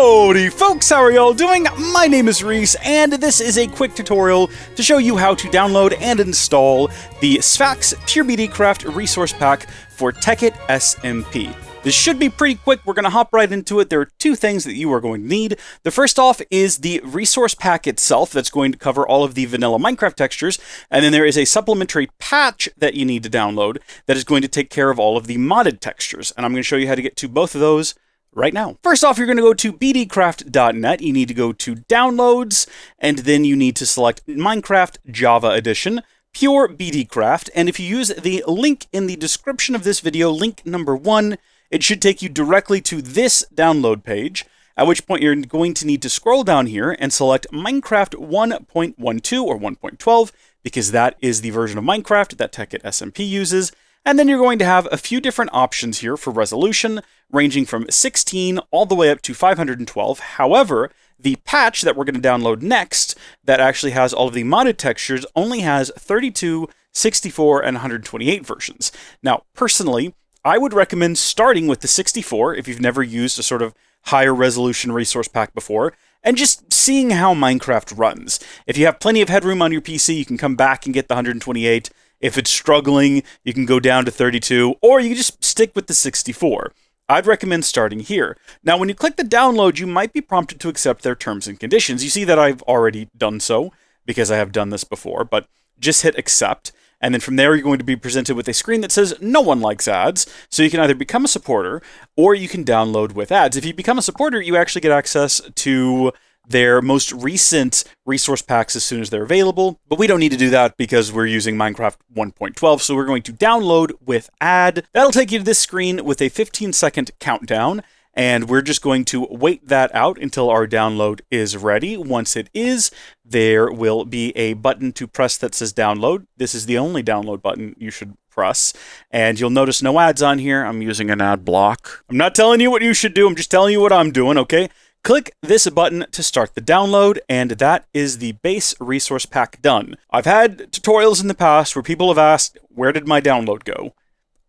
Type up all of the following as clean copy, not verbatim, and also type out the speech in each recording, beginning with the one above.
Howdy folks, how are y'all doing? My name is Reese, and this is a quick tutorial to show you how to download and install the Sphax Pure BDcraft resource pack for Tekkit SMP. This should be pretty quick. We're going to hop right into it. There are two things that you are going to need. The first off is the resource pack itself that's going to cover all of the vanilla Minecraft textures, and then there is a supplementary patch that you need to download that is going to take care of all of the modded textures, and I'm going to show you how to get to both of those right now. First off, you're going to go to BDcraft.net. You need to go to Downloads, and then you need to select Minecraft Java Edition, Pure BDcraft, and if you use the link in the description of this video, link number 1, it should take you directly to this download page, at which point you're going to need to scroll down here and select Minecraft 1.12 or 1.12, because that is the version of Minecraft that Tekkit SMP uses. And then you're going to have a few different options here for resolution, ranging from 16 all the way up to 512. However, the patch that we're going to download next, that actually has all of the modded textures, only has 32, 64, and 128 versions. Now, personally, I would recommend starting with the 64 if you've never used a sort of higher resolution resource pack before, and just seeing how Minecraft runs. If you have plenty of headroom on your PC, you can come back and get the 128. If it's struggling, you can go down to 32, or you can just stick with the 64. I'd recommend starting here. Now, when you click the download, you might be prompted to accept their terms and conditions. You see that I've already done so, because I have done this before, but just hit accept. And then from there, you're going to be presented with a screen that says, no one likes ads. So you can either become a supporter, or you can download with ads. If you become a supporter, you actually get access to their most recent resource packs as soon as they're available. But we don't need to do that because we're using Minecraft 1.12. So we're going to download with ad. That'll take you to this screen with a 15-second countdown. And we're just going to wait that out until our download is ready. Once it is, there will be a button to press that says download. This is the only download button you should press. And you'll notice no ads on here. I'm using an ad block. I'm not telling you what you should do. I'm just telling you what I'm doing, okay? Click this button to start the download, and that is the base resource pack done. I've had tutorials in the past where people have asked, where did my download go?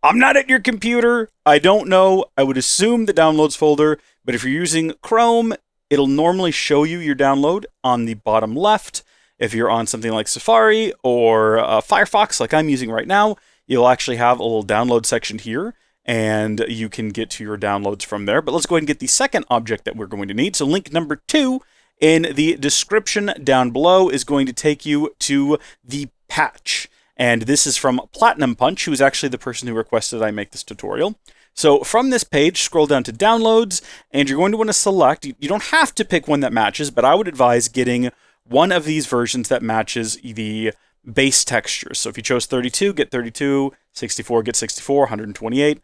I'm not at your computer. I don't know. I would assume the downloads folder, but if you're using Chrome, it'll normally show you your download on the bottom left. If you're on something like Safari or Firefox, like I'm using right now, you'll actually have a little download section here, and you can get to your downloads from there. But let's go ahead and get the second object that we're going to need. So link number 2 in the description down below is going to take you to the patch. And this is from Platinum Punch, who is actually the person who requested I make this tutorial. So from this page, scroll down to Downloads, and you're going to want to select, you don't have to pick one that matches, but I would advise getting one of these versions that matches the base textures. So if you chose 32, get 32, 64, get 64, 128.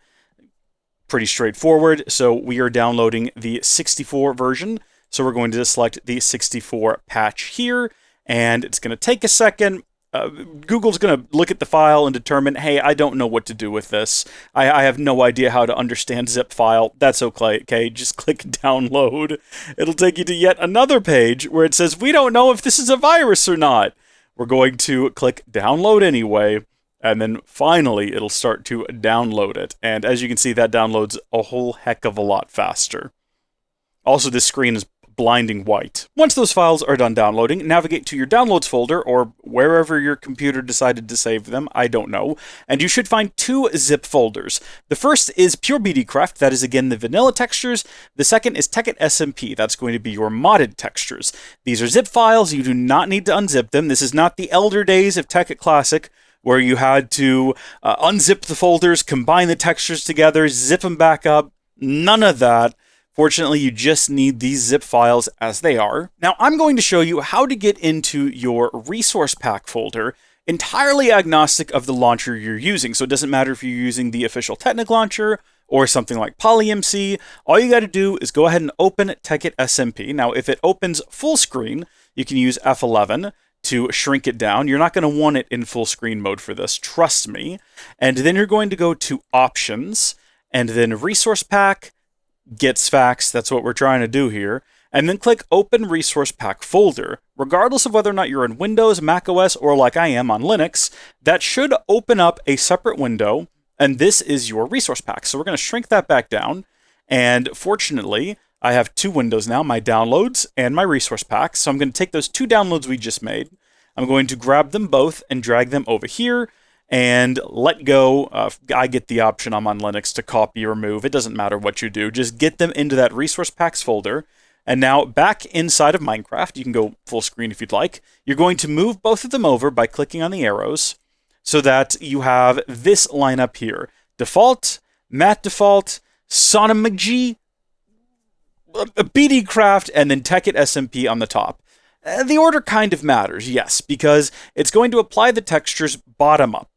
Pretty straightforward. So we are downloading the 64 version. So we're going to select the 64 patch here, and it's going to take a second. Google's going to look at the file and determine, hey, I don't know what to do with this. I have no idea how to understand zip file. That's okay. Just click download. It'll take you to yet another page where it says, we don't know if this is a virus or not. We're going to click download anyway. And then finally, it'll start to download it. And as you can see, that downloads a whole heck of a lot faster. Also, this screen is blinding white. Once those files are done downloading, navigate to your downloads folder or wherever your computer decided to save them, I don't know, and you should find 2 zip folders. The first is Pure BDcraft, that is again the vanilla textures. The second is Tekkit SMP, that's going to be your modded textures. These are zip files, you do not need to unzip them. This is not the elder days of Tekkit Classic, where you had to unzip the folders, combine the textures together, zip them back up. None of that. Fortunately, you just need these zip files as they are. Now, I'm going to show you how to get into your resource pack folder, entirely agnostic of the launcher you're using. So it doesn't matter if you're using the official Technic launcher or something like PolyMC. All you got to do is go ahead and open Tekkit SMP. Now, if it opens full screen, you can use F11 to shrink it down. You're not going to want it in full screen mode for this, trust me. And then you're going to go to Options, and then Resource Pack, Get Sphax, that's what we're trying to do here, and then click Open Resource Pack Folder. Regardless of whether or not you're in Windows, macOS, or like I am on Linux, that should open up a separate window, and this is your resource pack. So we're going to shrink that back down, and fortunately, I have two windows now, my downloads and my resource packs. So I'm going to take those two downloads we just made. I'm going to grab them both and drag them over here and let go. I get the option, I'm on Linux, to copy or move. It doesn't matter what you do. Just get them into that resource packs folder. And now back inside of Minecraft, you can go full screen if you'd like. You're going to move both of them over by clicking on the arrows so that you have this lineup here. Default, Matte Default, Sonomagy, BDcraft, and then Tekkit SMP on the top. The order kind of matters, yes, because it's going to apply the textures bottom up,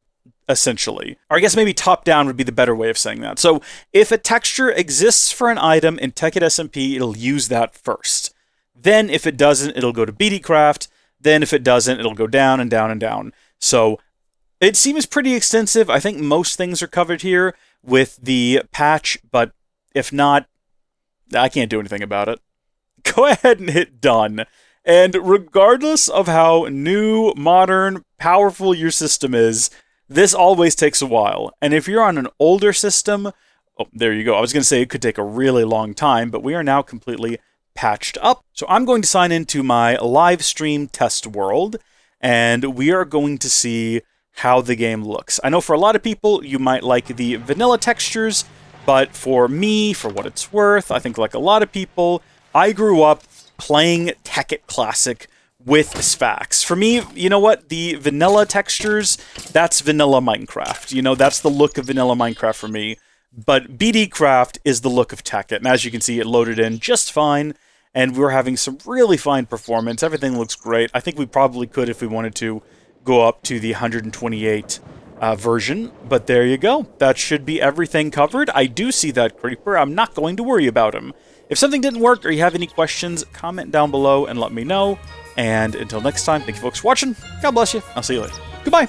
essentially. Or I guess maybe top down would be the better way of saying that. So if a texture exists for an item in Tekkit SMP, it'll use that first. Then if it doesn't, it'll go to BDcraft. Then if it doesn't, it'll go down and down and down. So it seems pretty extensive. I think most things are covered here with the patch, but if not, I can't do anything about it. Go ahead and hit done. And regardless of how new, modern, powerful your system is, this always takes a while. And if you're on an older system, oh, there you go. I was going to say it could take a really long time, but we are now completely patched up. So I'm going to sign into my live stream test world, and we are going to see how the game looks. I know for a lot of people, you might like the vanilla textures, but for me, for what it's worth, I think like a lot of people, I grew up playing Tekkit Classic with Sphax. For me, you know what? The vanilla textures, that's vanilla Minecraft. You know, that's the look of vanilla Minecraft for me. But BDcraft is the look of Tekkit. And as you can see, it loaded in just fine. And we're having some really fine performance. Everything looks great. I think we probably could, if we wanted to, go up to the 128 version. But there you go. That should be everything covered. I do see that creeper. I'm not going to worry about him. If something didn't work or you have any questions, comment down below and let me know. And until next time, thank you folks for watching. God bless you. I'll see you later. Goodbye.